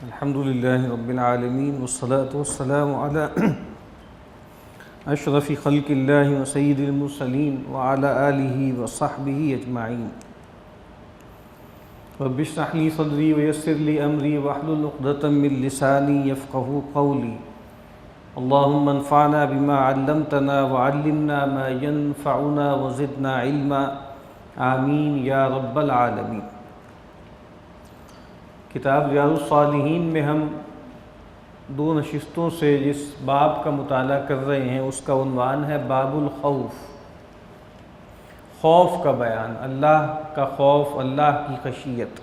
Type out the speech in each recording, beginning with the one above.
الحمد للہ رب العالمین والصلاة والسلام علی اشرف خلق اللہ وسید المرسلین وعلی آلہ وصحبہ اجمعین رب اشرح لی صدری ویسر لی امری واحلل عقدۃ من لسانی یفقہوا قولی اللہم انفعنا بما علمتنا وعلمنا ما ینفعنا وزدنا علما آمین یا رب العالمین۔ کتاب ریاض الصالحین میں ہم دو نشستوں سے جس باب کا مطالعہ کر رہے ہیں اس کا عنوان ہے باب الخوف، خوف کا بیان، اللہ کا خوف، اللہ کی خشیت۔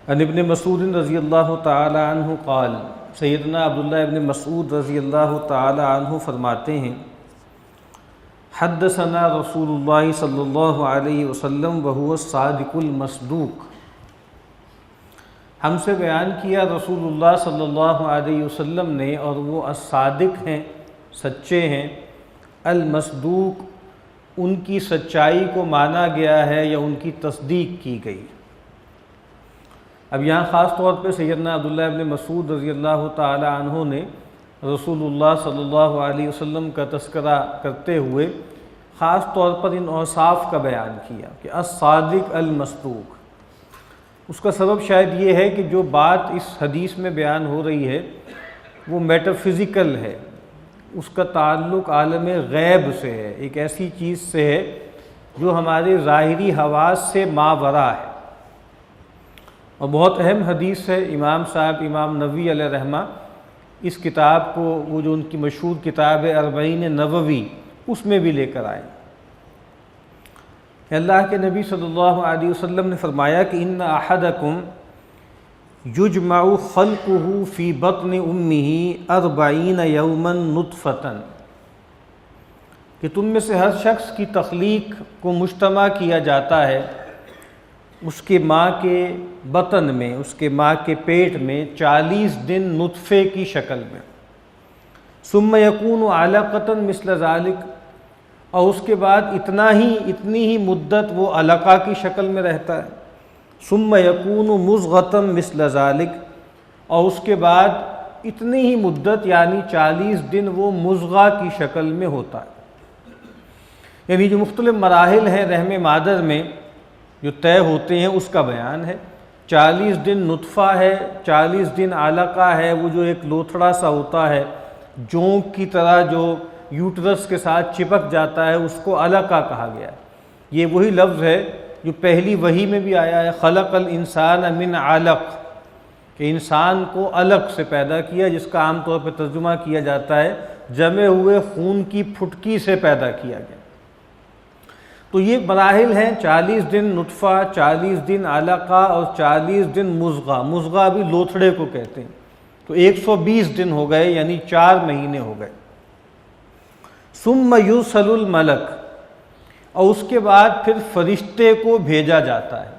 عن ابن مسعود رضی اللہ تعالی عنہ قال، سیدنا عبداللہ ابن مسعود رضی اللہ تعالی عنہ فرماتے ہیں، حدثنا رسول اللہ صلی اللہ علیہ وسلم وہو الصادق المصدوق، ہم سے بیان کیا رسول اللہ صلی اللہ علیہ وسلم نے، اور وہ الصادق ہیں، سچے ہیں، المصدوق ان کی سچائی کو مانا گیا ہے یا ان کی تصدیق کی گئی۔ اب یہاں خاص طور پہ سیدنا عبداللہ ابن مسعود رضی اللہ تعالی عنہ نے رسول اللہ صلی اللہ علیہ وسلم کا تذکرہ کرتے ہوئے خاص طور پر ان اوصاف کا بیان کیا کہ الصادق المصدوق۔ اس کا سبب شاید یہ ہے کہ جو بات اس حدیث میں بیان ہو رہی ہے وہ میٹا فزیکل ہے، اس کا تعلق عالم غیب سے ہے، ایک ایسی چیز سے ہے جو ہمارے ظاہری حواس سے ماوراء ہے، اور بہت اہم حدیث ہے۔ امام صاحب امام نووی علیہ رحمہ اس کتاب کو، وہ جو ان کی مشہور کتاب ہے اربعین نووی، اس میں بھی لے کر آئے۔ اللہ کے نبی صلی اللہ علیہ وسلم نے فرمایا کہ ان احدکم یجمع خلقہ فی بطن امہ 40 یوما نطفۃ، کہ تم میں سے ہر شخص کی تخلیق کو مجتمع کیا جاتا ہے اس کے ماں کے بطن میں، اس کے ماں کے پیٹ میں 40 دن نطفے کی شکل میں، ثم یکون علقۃ مثل ذلک، اور اس کے بعد اتنی ہی مدت وہ علقہ کی شکل میں رہتا ہے، ثم یکون مضغۃ مثل ذلک، اور اس کے بعد اتنی ہی مدت یعنی 40 دن وہ مضغہ کی شکل میں ہوتا ہے۔ یعنی جو مختلف مراحل ہیں رحم مادر میں جو طے ہوتے ہیں اس کا بیان ہے۔ 40 دن نطفہ ہے، 40 دن علقہ ہے، وہ جو ایک لوتھڑا سا ہوتا ہے جونک کی طرح جو یوٹرس کے ساتھ چپک جاتا ہے، اس کو علقہ کہا گیا ہے۔ یہ وہی لفظ ہے جو پہلی وحی میں بھی آیا ہے، خلق الانسان من علق، کہ انسان کو علق سے پیدا کیا، جس کا عام طور پہ ترجمہ کیا جاتا ہے جمے ہوئے خون کی پھٹکی سے پیدا کیا گیا۔ تو یہ مراحل ہیں، 40 دن نطفہ، 40 دن علقہ اور 40 دن مضغہ۔ مضغہ بھی لوتھڑے کو کہتے ہیں۔ تو 120 دن ہو گئے، یعنی 4 مہینے ہو گئے۔ ثم یرسل الملک، اور اس کے بعد پھر فرشتے کو بھیجا جاتا ہے۔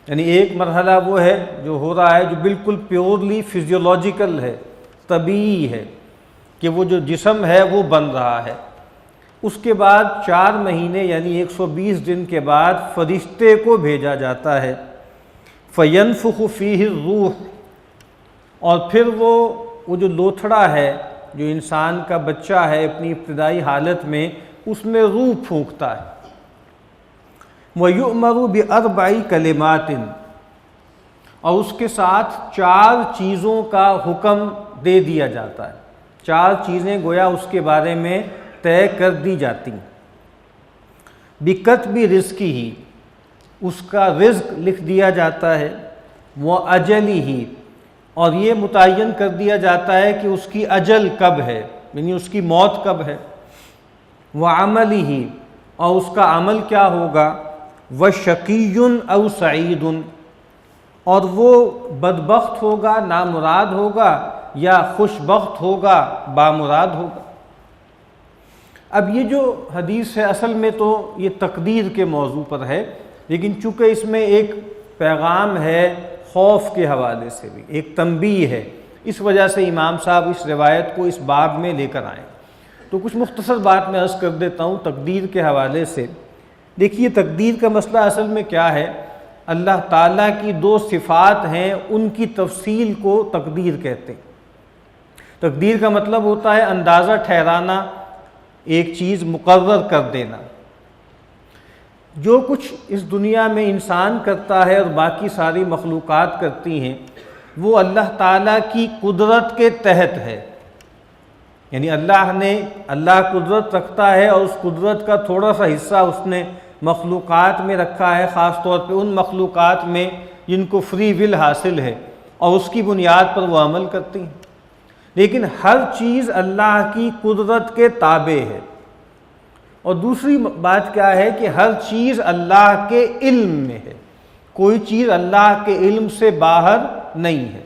یعنی ایک مرحلہ وہ ہے جو ہو رہا ہے جو بالکل پیورلی فزیولوجیکل ہے، طبیعی ہے، کہ وہ جو جسم ہے وہ بن رہا ہے۔ اس کے بعد 4 مہینے یعنی 120 دن کے بعد فرشتے کو بھیجا جاتا ہے، فینفخ فیہ الروح، اور پھر وہ جو لوتھڑا ہے، جو انسان کا بچہ ہے اپنی ابتدائی حالت میں، اس میں روح پھونکتا ہے۔ وَيُؤْمَرُ بِأَرْبَعِ كَلِمَاتٍ، اور اس کے ساتھ 4 چیزوں کا حکم دے دیا جاتا ہے۔ 4 چیزیں گویا اس کے بارے میں طے کر دی جاتی ہیں۔ بِكَتْبِ رِزْقِهِ، اس کا رزق لکھ دیا جاتا ہے، وَأَجَلِهِ، اور یہ متعین کر دیا جاتا ہے کہ اس کی اجل کب ہے، یعنی اس کی موت کب ہے، وَعَمَلِهِ، اور اس کا عمل کیا ہوگا، وَشَقِيٌّ أَوْ سَعِيدٌ، اور وہ بدبخت ہوگا، نامراد ہوگا، یا خوش بخت ہوگا، بامراد ہوگا۔ اب یہ جو حدیث ہے اصل میں تو یہ تقدیر کے موضوع پر ہے، لیکن چونکہ اس میں ایک پیغام ہے خوف کے حوالے سے بھی، ایک تنبیہ ہے، اس وجہ سے امام صاحب اس روایت کو اس باب میں لے کر آئے۔ تو کچھ مختصر بات میں عرض کر دیتا ہوں تقدیر کے حوالے سے۔ دیکھیے تقدیر کا مسئلہ اصل میں کیا ہے اللہ تعالیٰ کی دو صفات ہیں، ان کی تفصیل کو تقدیر کہتے ہیں۔ تقدیر کا مطلب ہوتا ہے اندازہ ٹھہرانا، ایک چیز مقرر کر دینا۔ جو کچھ اس دنیا میں انسان کرتا ہے اور باقی ساری مخلوقات کرتی ہیں، وہ اللہ تعالیٰ کی قدرت کے تحت ہے۔ یعنی اللہ قدرت رکھتا ہے اور اس قدرت کا تھوڑا سا حصہ اس نے مخلوقات میں رکھا ہے، خاص طور پہ ان مخلوقات میں جن کو فری ول حاصل ہے اور اس کی بنیاد پر وہ عمل کرتی ہیں۔ لیکن ہر چیز اللہ کی قدرت کے تابع ہے۔ اور دوسری بات کیا ہے کہ ہر چیز اللہ کے علم میں ہے، کوئی چیز اللہ کے علم سے باہر نہیں ہے۔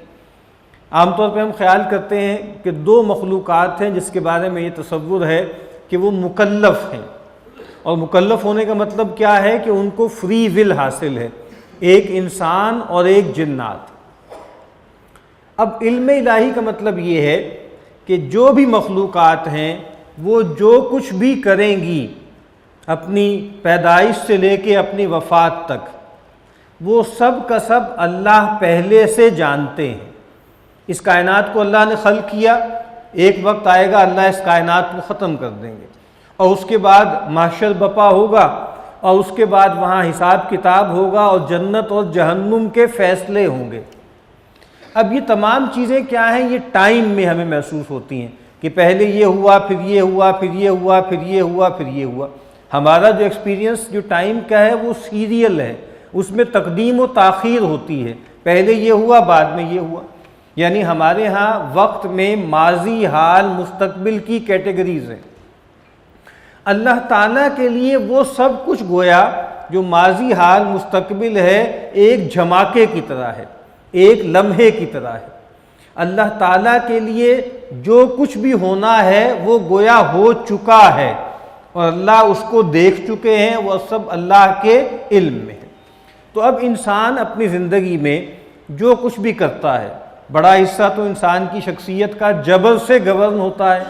عام طور پہ ہم خیال کرتے ہیں کہ دو مخلوقات ہیں جس کے بارے میں یہ تصور ہے کہ وہ مکلف ہیں، اور مکلف ہونے کا مطلب کیا ہے کہ ان کو فری ول حاصل ہے، ایک انسان اور ایک جنات۔ اب علم الہی کا مطلب یہ ہے کہ جو بھی مخلوقات ہیں وہ جو کچھ بھی کریں گی اپنی پیدائش سے لے کے اپنی وفات تک، وہ سب کا سب اللہ پہلے سے جانتے ہیں۔ اس کائنات کو اللہ نے خلق کیا، ایک وقت آئے گا اللہ اس کائنات کو ختم کر دیں گے، اور اس کے بعد محشر بپا ہوگا، اور اس کے بعد وہاں حساب کتاب ہوگا اور جنت اور جہنم کے فیصلے ہوں گے۔ اب یہ تمام چیزیں کیا ہیں؟ یہ ٹائم میں ہمیں محسوس ہوتی ہیں کہ پہلے یہ ہوا، پھر یہ ہوا، پھر یہ ہوا، پھر یہ ہوا، پھر یہ ہوا۔ ہمارا جو ایکسپیرینس جو ٹائم کا ہے وہ سیریل ہے، اس میں تقدیم و تاخیر ہوتی ہے، پہلے یہ ہوا بعد میں یہ ہوا۔ یعنی ہمارے ہاں وقت میں ماضی، حال، مستقبل کی کیٹیگریز ہیں۔ اللہ تعالیٰ کے لیے وہ سب کچھ گویا جو ماضی، حال، مستقبل ہے، ایک جھماکے کی طرح ہے، ایک لمحے کی طرح ہے۔ اللہ تعالیٰ کے لیے جو کچھ بھی ہونا ہے وہ گویا ہو چکا ہے، اور اللہ اس کو دیکھ چکے ہیں، وہ سب اللہ کے علم میں ہے۔ تو اب انسان اپنی زندگی میں جو کچھ بھی کرتا ہے، بڑا حصہ تو انسان کی شخصیت کا جبر سے گورن ہوتا ہے،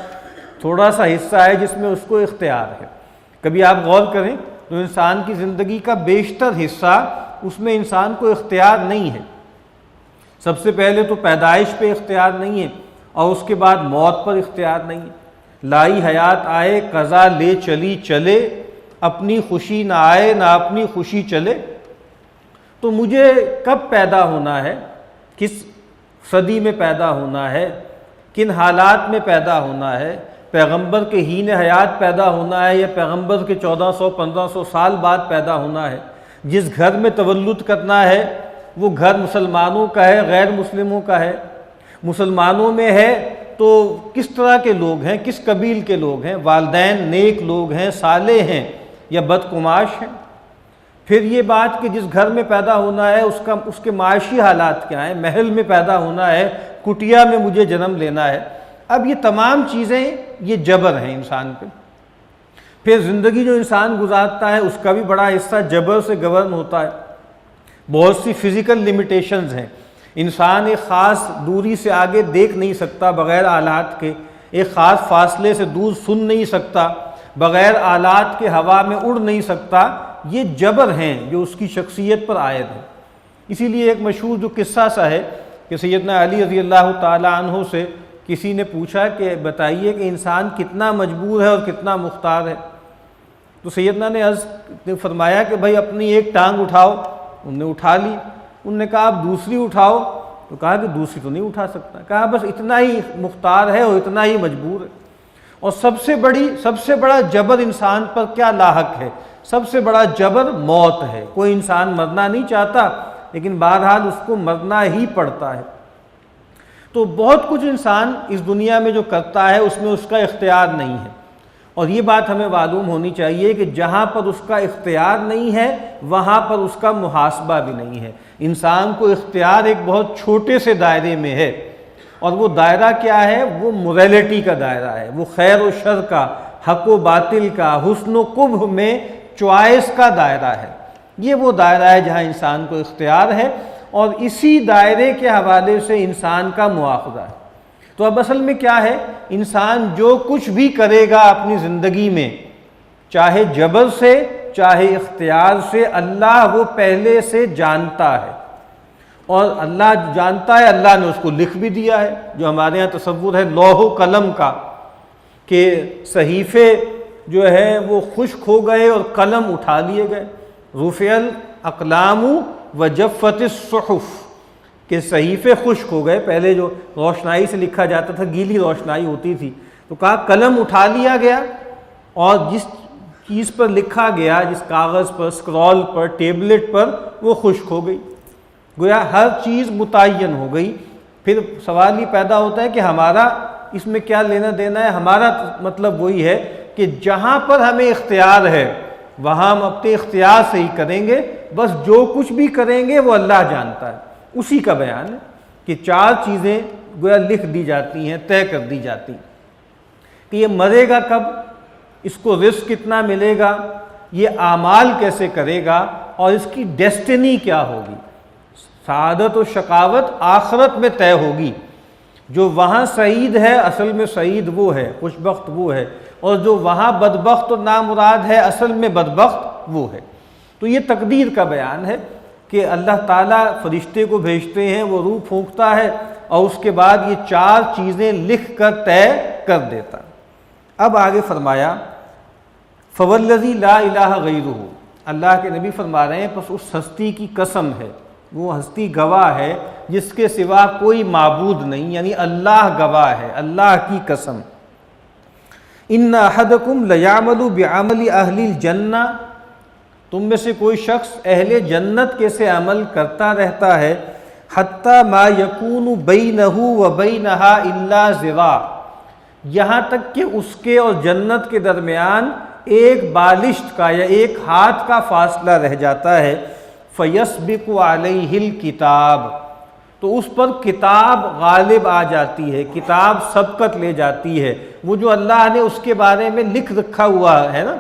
تھوڑا سا حصہ ہے جس میں اس کو اختیار ہے۔ کبھی آپ غور کریں تو انسان کی زندگی کا بیشتر حصہ اس میں انسان کو اختیار نہیں ہے۔ سب سے پہلے تو پیدائش پہ اختیار نہیں ہے، اور اس کے بعد موت پر اختیار نہیں ہے۔ لائی حیات آئے قضا لے چلی چلے، اپنی خوشی نہ آئے نہ اپنی خوشی چلے۔ تو مجھے کب پیدا ہونا ہے، کس صدی میں پیدا ہونا ہے، کن حالات میں پیدا ہونا ہے، پیغمبر کے ہین حیات پیدا ہونا ہے یا پیغمبر کے 1400-1500 سال بعد پیدا ہونا ہے، جس گھر میں تولد کرنا ہے وہ گھر مسلمانوں کا ہے غیر مسلموں کا ہے، مسلمانوں میں ہے تو کس طرح کے لوگ ہیں، کس قبیل کے لوگ ہیں، والدین نیک لوگ ہیں، صالح ہیں یا بدقماش ہیں۔ پھر یہ بات کہ جس گھر میں پیدا ہونا ہے اس کے معاشی حالات کیا ہیں، محل میں پیدا ہونا ہے، کٹیا میں مجھے جنم لینا ہے۔ اب یہ تمام چیزیں یہ جبر ہیں انسان پہ۔ پھر زندگی جو انسان گزارتا ہے اس کا بھی بڑا حصہ جبر سے گورن ہوتا ہے۔ بہت سی فزیکل لیمیٹیشنز ہیں، انسان ایک خاص دوری سے آگے دیکھ نہیں سکتا بغیر آلات کے، ایک خاص فاصلے سے دور سن نہیں سکتا، بغیر آلات کے ہوا میں اڑ نہیں سکتا۔ یہ جبر ہیں جو اس کی شخصیت پر عائد ہیں۔ اسی لیے ایک مشہور جو قصہ سا ہے کہ سیدنا علی رضی اللہ تعالیٰ عنہ سے کسی نے پوچھا کہ بتائیے کہ انسان کتنا مجبور ہے اور کتنا مختار ہے۔ تو سیدنا نے فرمایا کہ بھائی اپنی ایک ٹانگ اٹھاؤ، انہوں نے اٹھا لی۔ انہوں نے کہا اب دوسری اٹھاؤ، تو کہا کہ دوسری تو نہیں اٹھا سکتا، کہا بس اتنا ہی مختار ہے اور اتنا ہی مجبور ہے۔ اور سب سے بڑا جبر انسان پر کیا لاحق ہے؟ سب سے بڑا جبر موت ہے۔ کوئی انسان مرنا نہیں چاہتا لیکن بہرحال اس کو مرنا ہی پڑتا ہے۔ تو بہت کچھ انسان اس دنیا میں جو کرتا ہے اس میں اس کا اختیار نہیں ہے، اور یہ بات ہمیں معلوم ہونی چاہیے کہ جہاں پر اس کا اختیار نہیں ہے وہاں پر اس کا محاسبہ بھی نہیں ہے۔ انسان کو اختیار ایک بہت چھوٹے سے دائرے میں ہے، اور وہ دائرہ کیا ہے؟ وہ موریلٹی کا دائرہ ہے، وہ خیر و شر کا، حق و باطل کا، حسن و قبح میں چوائس کا دائرہ ہے۔ یہ وہ دائرہ ہے جہاں انسان کو اختیار ہے، اور اسی دائرے کے حوالے سے انسان کا مواخذہ ہے۔ تو اب اصل میں کیا ہے؟ انسان جو کچھ بھی کرے گا اپنی زندگی میں، چاہے جبر سے چاہے اختیار سے، اللہ وہ پہلے سے جانتا ہے، اور اللہ جانتا ہے، اللہ نے اس کو لکھ بھی دیا ہے۔ جو ہمارے ہاں تصور ہے لوح و قلم کا، کہ صحیفے جو ہے وہ خشک ہو گئے اور قلم اٹھا لیے گئے، رفع الاقلام وجفت الصحف، کہ صحیفے خشک ہو گئے، پہلے جو روشنائی سے لکھا جاتا تھا گیلی روشنائی ہوتی تھی، تو کہا قلم اٹھا لیا گیا، اور جس چیز پر لکھا گیا، جس کاغذ پر، اسکرول پر، ٹیبلٹ پر، وہ خشک ہو گئی، گویا ہر چیز متعین ہو گئی۔ پھر سوال یہ پیدا ہوتا ہے کہ ہمارا اس میں کیا لینا دینا ہے؟ ہمارا مطلب وہی ہے کہ جہاں پر ہمیں اختیار ہے وہاں ہم اپنے اختیار سے ہی کریں گے، بس جو کچھ بھی کریں گے وہ اللہ جانتا ہے۔ اسی کا بیان ہے کہ چار چیزیں گویا لکھ دی جاتی ہیں، طے کر دی جاتی ہیں کہ یہ مرے گا کب، اس کو رزق کتنا ملے گا، یہ اعمال کیسے کرے گا، اور اس کی ڈیسٹنی کیا ہوگی۔ سعادت و شقاوت آخرت میں طے ہوگی، جو وہاں سعید ہے اصل میں سعید وہ ہے، خوش بخت وہ ہے، اور جو وہاں بدبخت اور نامراد ہے اصل میں بدبخت وہ ہے۔ تو یہ تقدیر کا بیان ہے کہ اللہ تعالیٰ فرشتے کو بھیجتے ہیں، وہ روح پھونکتا ہے، اور اس کے بعد یہ چار چیزیں لکھ کر طے کر دیتا۔ اب آگے فرمایا فوالذی لا الہ غیرہ، اللہ کے نبی فرما رہے ہیں پس اس ہستی کی قسم ہے، وہ ہستی گواہ ہے جس کے سوا کوئی معبود نہیں، یعنی اللہ گواہ ہے، اللہ کی قسم۔ ان احدکم لیعمل بعمل اہل الجنہ، تم میں سے کوئی شخص اہل جنت کے سے عمل کرتا رہتا ہے، حتی ما یکون بینہ وبینہا الا ذراع، یہاں تک کہ اس کے اور جنت کے درمیان ایک بالشت کا یا ایک ہاتھ کا فاصلہ رہ جاتا ہے، فیسبق علیہ الکتاب، تو اس پر کتاب غالب آ جاتی ہے، کتاب سبقت لے جاتی ہے، وہ جو اللہ نے اس کے بارے میں لکھ رکھا ہوا ہے نا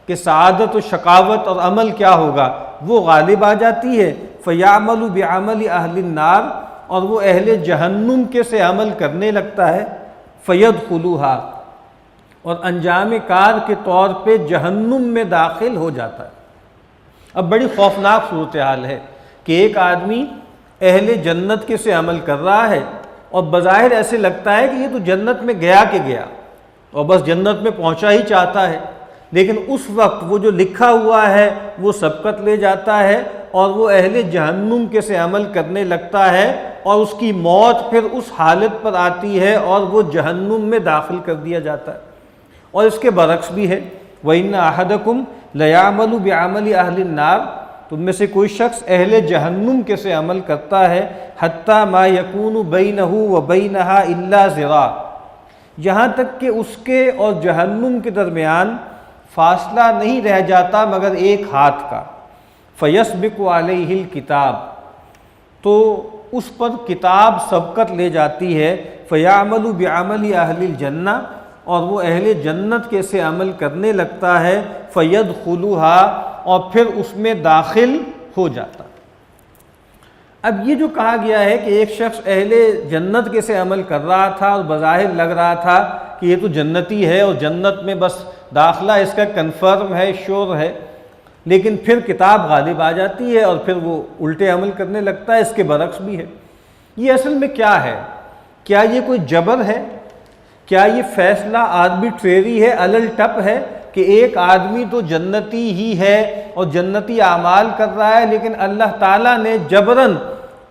کہ سعادت و شقاوت اور عمل کیا ہوگا، وہ غالب آ جاتی ہے۔ فیعمل بعمل اہل النار، اور وہ اہل جہنم کے سے عمل کرنے لگتا ہے، فیدخلوہا، اور انجام کار کے طور پہ جہنم میں داخل ہو جاتا ہے۔ اب بڑی خوفناک صورتحال ہے کہ ایک آدمی اہل جنت کے سے عمل کر رہا ہے، اور بظاہر ایسے لگتا ہے کہ یہ تو جنت میں گیا کہ گیا، اور بس جنت میں پہنچا ہی چاہتا ہے، لیکن اس وقت وہ جو لکھا ہوا ہے وہ سبقت لے جاتا ہے، اور وہ اہل جہنم کے سے عمل کرنے لگتا ہے، اور اس کی موت پھر اس حالت پر آتی ہے اور وہ جہنم میں داخل کر دیا جاتا ہے۔ اور اس کے برعکس بھی ہے، وَإِنَّ أَحَدَكُمْ لَيَعْمَلُ بِعَمَلِ أَهْلِ النَّارِ، تم میں سے کوئی شخص اہل جہنم کے سے عمل کرتا ہے، حَتَّى مَا يَكُونُ بَيْنَهُ وَبَيْنَهَا إِلَّا ذِرَاعٌ، یہاں تک کہ اس کے اور جہنم کے درمیان فاصلہ نہیں رہ جاتا مگر ایک ہاتھ کا، فَيَسْبِقُ عَلَيْهِ الْكِتَابُ، تو اس پر کتاب سبقت لے جاتی ہے، فَيَعْمَلُ بِعَمَلِ أَهْلِ الْجَنَّةِ، اور وہ اہل جنت کے سے عمل کرنے لگتا ہے، فَيَدْخُلُوهَا، اور پھر اس میں داخل ہو جاتا۔ اب یہ جو کہا گیا ہے کہ ایک شخص اہل جنت کے سے عمل کر رہا تھا اور بظاہر لگ رہا تھا کہ یہ تو جنتی ہے اور جنت میں بس داخلہ اس کا کنفرم ہے، شور ہے، لیکن پھر کتاب غالب آ جاتی ہے اور پھر وہ الٹے عمل کرنے لگتا ہے، اس کے برعکس بھی ہے۔ یہ اصل میں کیا ہے؟ کیا یہ کوئی جبر ہے؟ کیا یہ فیصلہ آربیٹریری ہے، الل ٹپ ہے کہ ایک آدمی تو جنتی ہی ہے اور جنتی اعمال کر رہا ہے، لیکن اللہ تعالیٰ نے جبراً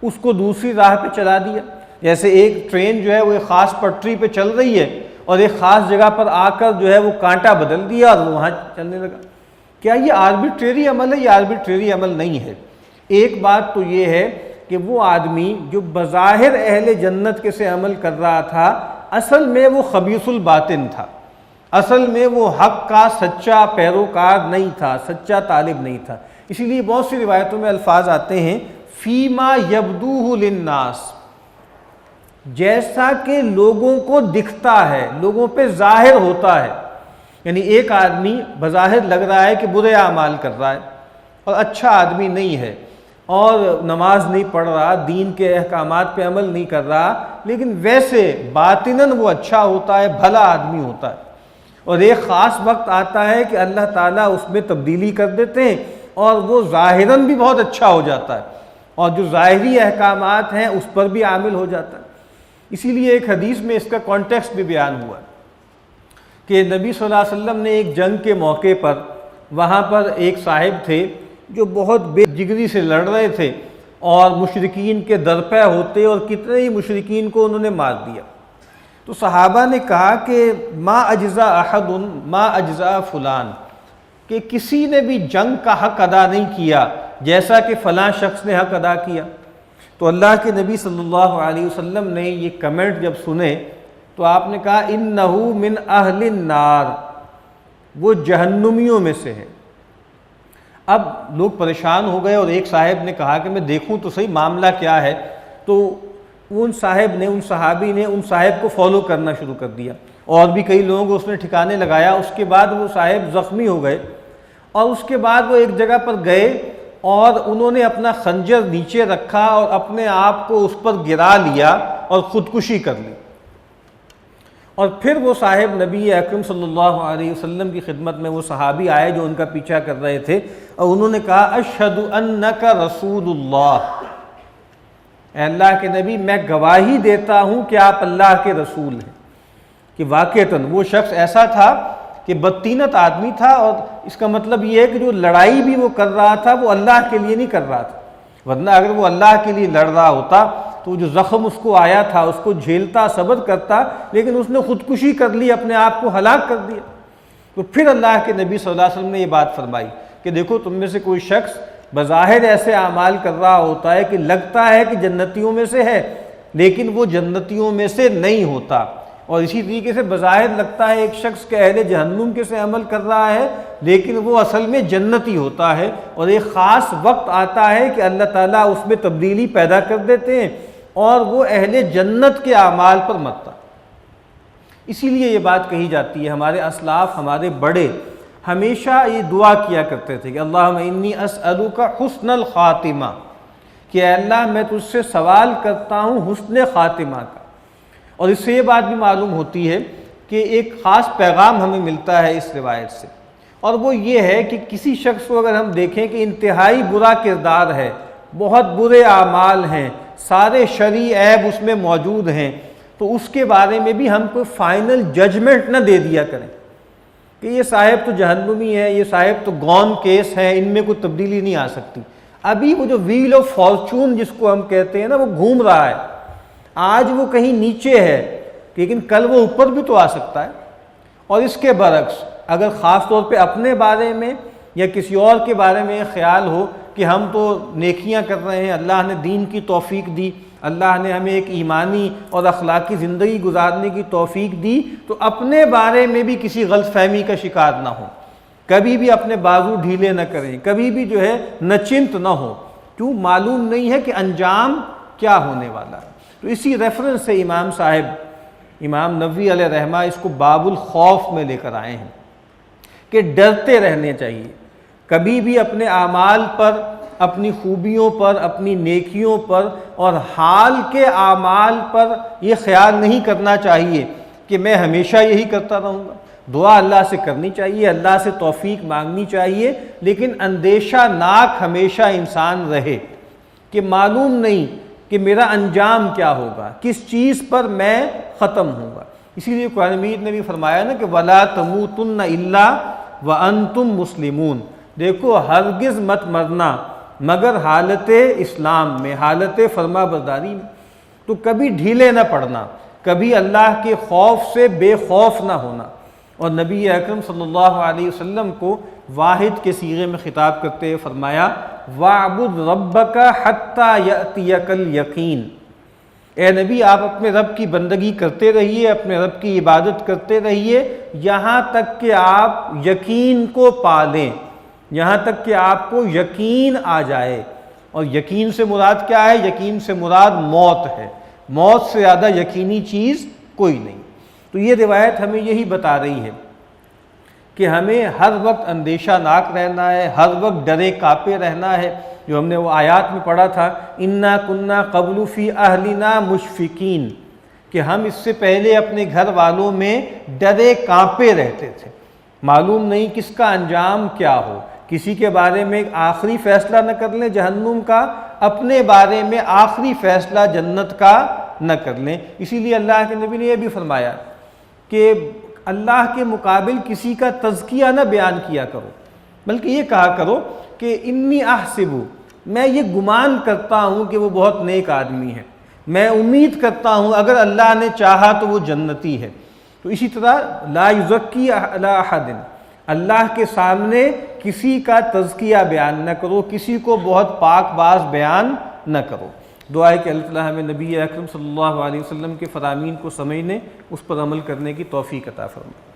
اس کو دوسری راہ پہ چلا دیا؟ جیسے ایک ٹرین جو ہے وہ ایک خاص پٹری پہ چل رہی ہے اور ایک خاص جگہ پر آ کر جو ہے وہ کانٹا بدل دیا اور وہاں چلنے لگا۔ کیا یہ آربیٹریری عمل ہے؟ یہ آربیٹریری عمل نہیں ہے۔ ایک بات تو یہ ہے کہ وہ آدمی جو بظاہر اہل جنت کے سے عمل کر رہا تھا، اصل میں وہ خبیث الباطن تھا، اصل میں وہ حق کا سچا پیروکار نہیں تھا، سچا طالب نہیں تھا۔ اسی لیے بہت سی روایتوں میں الفاظ آتے ہیں فیما یبدوہ للناس، جیسا کہ لوگوں کو دکھتا ہے، لوگوں پہ ظاہر ہوتا ہے۔ یعنی ایک آدمی بظاہر لگ رہا ہے کہ برے اعمال کر رہا ہے اور اچھا آدمی نہیں ہے، اور نماز نہیں پڑھ رہا، دین کے احکامات پہ عمل نہیں کر رہا، لیکن ویسے باطناً وہ اچھا ہوتا ہے، بھلا آدمی ہوتا ہے۔ اور ایک خاص وقت آتا ہے کہ اللہ تعالیٰ اس میں تبدیلی کر دیتے ہیں اور وہ ظاہراً بھی بہت اچھا ہو جاتا ہے، اور جو ظاہری احکامات ہیں اس پر بھی عامل ہو جاتا ہے۔ اسی لیے ایک حدیث میں اس کا کانٹیکسٹ بھی بیان ہوا کہ نبی صلی اللہ علیہ وسلم نے ایک جنگ کے موقع پر وہاں پر ایک صاحب تھے جو بہت بے جگری سے لڑ رہے تھے اور مشرکین کے درپے ہوتے، اور کتنے ہی مشرکین کو انہوں نے مار دیا۔ تو صحابہ نے کہا کہ ما اجزا احد ما اجزا فلان، کہ کسی نے بھی جنگ کا حق ادا نہیں کیا جیسا کہ فلاں شخص نے حق ادا کیا۔ تو اللہ کے نبی صلی اللہ علیہ وسلم نے یہ کمنٹ جب سنے تو آپ نے کہا انہو من اہل النار، وہ جہنمیوں میں سے ہے۔ اب لوگ پریشان ہو گئے اور ایک صاحب نے کہا کہ میں دیکھوں تو صحیح معاملہ کیا ہے، تو ان صحابی نے ان صاحب کو فالو کرنا شروع کر دیا، اور بھی کئی لوگوں کو اس نے ٹھکانے لگایا۔ اس کے بعد وہ صاحب زخمی ہو گئے، اور اس کے بعد وہ ایک جگہ پر گئے اور انہوں نے اپنا خنجر نیچے رکھا اور اپنے آپ کو اس پر گرا لیا اور خودکشی کر لی۔ اور پھر وہ صاحب نبی اکرم صلی اللہ علیہ وسلم کی خدمت میں وہ صحابی آئے جو ان کا پیچھا کر رہے تھے، اور انہوں نے کہا اشہد انک رسول اللہ، اے اللہ کے نبی میں گواہی دیتا ہوں کہ آپ اللہ کے رسول ہیں۔ کہ واقعتاً وہ شخص ایسا تھا کہ بدطینت آدمی تھا، اور اس کا مطلب یہ ہے کہ جو لڑائی بھی وہ کر رہا تھا وہ اللہ کے لیے نہیں کر رہا تھا، ورنہ اگر وہ اللہ کے لیے لڑ رہا ہوتا تو جو زخم اس کو آیا تھا اس کو جھیلتا، صبر کرتا، لیکن اس نے خودکشی کر لی، اپنے آپ کو ہلاک کر دیا۔ تو پھر اللہ کے نبی صلی اللہ علیہ وسلم نے یہ بات فرمائی کہ دیکھو تم میں سے کوئی شخص بظاہر ایسے اعمال کر رہا ہوتا ہے کہ لگتا ہے کہ جنتیوں میں سے ہے، لیکن وہ جنتیوں میں سے نہیں ہوتا، اور اسی طریقے سے بظاہر لگتا ہے ایک شخص کے اہل جہنم کے سے عمل کر رہا ہے، لیکن وہ اصل میں جنتی ہوتا ہے، اور ایک خاص وقت آتا ہے کہ اللہ تعالیٰ اس میں تبدیلی پیدا کر دیتے ہیں اور وہ اہل جنت کے اعمال پر مرتا۔ اسی لیے یہ بات کہی جاتی ہے، ہمارے اسلاف، ہمارے بڑے ہمیشہ یہ دعا کیا کرتے تھے کہ اللہم انی اسألک حسن الخاتمہ، کہ اے اللہ میں تجھ سے سوال کرتا ہوں حسن خاتمہ کا۔ اور اس سے یہ بات بھی معلوم ہوتی ہے کہ ایک خاص پیغام ہمیں ملتا ہے اس روایت سے، اور وہ یہ ہے کہ کسی شخص کو اگر ہم دیکھیں کہ انتہائی برا کردار ہے، بہت برے اعمال ہیں، سارے شرعی عیب اس میں موجود ہیں، تو اس کے بارے میں بھی ہم کوئی فائنل ججمنٹ نہ دے دیا کریں کہ یہ صاحب تو جہنمی ہے، یہ صاحب تو گون کیس ہے، ان میں کوئی تبدیلی نہیں آ سکتی۔ ابھی وہ جو ویل آف فارچون جس کو ہم کہتے ہیں نا، وہ گھوم رہا ہے، آج وہ کہیں نیچے ہے لیکن کل وہ اوپر بھی تو آ سکتا ہے۔ اور اس کے برعکس اگر خاص طور پہ اپنے بارے میں یا کسی اور کے بارے میں خیال ہو کہ ہم تو نیکیاں کر رہے ہیں، اللہ نے دین کی توفیق دی، اللہ نے ہمیں ایک ایمانی اور اخلاقی زندگی گزارنے کی توفیق دی، تو اپنے بارے میں بھی کسی غلط فہمی کا شکار نہ ہو، کبھی بھی اپنے بازو ڈھیلے نہ کریں، کبھی بھی جو ہے نچنت نہ ہو، کیوں معلوم نہیں ہے کہ انجام کیا ہونے والا ہے۔ تو اسی ریفرنس سے امام صاحب امام نووی علیہ رحمہ اس کو باب الخوف میں لے کر آئے ہیں کہ ڈرتے رہنے چاہیے، کبھی بھی اپنے اعمال پر، اپنی خوبیوں پر، اپنی نیکیوں پر اور حال کے اعمال پر یہ خیال نہیں کرنا چاہیے کہ میں ہمیشہ یہی کرتا رہوں گا۔ دعا اللہ سے کرنی چاہیے، اللہ سے توفیق مانگنی چاہیے، لیکن اندیشہ ناک ہمیشہ انسان رہے کہ معلوم نہیں کہ میرا انجام کیا ہوگا، کس چیز پر میں ختم ہوں گا۔ اسی لیے قرآن مجید نے بھی فرمایا نا کہ وَلَا تَمُوتُنَّ إِلَّا وَأَنْتُمْ مُسْلِمُونَ، دیکھو ہرگز مت مرنا مگر حالت اسلام میں، حالت فرما برداری میں۔ تو کبھی ڈھیلے نہ پڑنا، کبھی اللہ کے خوف سے بے خوف نہ ہونا۔ اور نبی اکرم صلی اللہ علیہ وسلم کو واحد کے صیغے میں خطاب کرتے ہوئے فرمایا وَاعْبُدْ رَبَّكَ حَتَّى يَأْتِيَكَ الْيَقِينُ، اے نبی آپ اپنے رب کی بندگی کرتے رہیے، اپنے رب کی عبادت کرتے رہیے یہاں تک کہ آپ یقین کو پالیں، یہاں تک کہ آپ کو یقین آ جائے۔ اور یقین سے مراد کیا ہے؟ یقین سے مراد موت ہے، موت سے زیادہ یقینی چیز کوئی نہیں۔ تو یہ روایت ہمیں یہی بتا رہی ہے کہ ہمیں ہر وقت اندیشہ ناک رہنا ہے، ہر وقت ڈرے کانپے رہنا ہے، جو ہم نے وہ آیات میں پڑھا تھا اِنَّا كُنَّا قَبْلُ فِي أَهْلِنَا مُشْفِقِينَ، کہ ہم اس سے پہلے اپنے گھر والوں میں ڈرے کانپے رہتے تھے، معلوم نہیں کس کا انجام کیا ہو، کسی کے بارے میں آخری فیصلہ نہ کر لیں جہنم کا، اپنے بارے میں آخری فیصلہ جنت کا نہ کر لیں۔ اسی لیے اللہ کے نبی نے یہ بھی فرمایا کہ اللہ کے مقابل کسی کا تزکیہ نہ بیان کیا کرو، بلکہ یہ کہا کرو کہ انی احسب، میں یہ گمان کرتا ہوں کہ وہ بہت نیک آدمی ہے، میں امید کرتا ہوں اگر اللہ نے چاہا تو وہ جنتی ہے۔ تو اسی طرح لا یزکی علی احد، اللہ کے سامنے کسی کا تزکیہ بیان نہ کرو، کسی کو بہت پاک باز بیان نہ کرو۔ دعا ہے کہ اللہ تعالیٰ ہمیں نبی اکرم صلی اللہ علیہ وسلم کے فرامین کو سمجھنے، اس پر عمل کرنے کی توفیق عطا فرمائے۔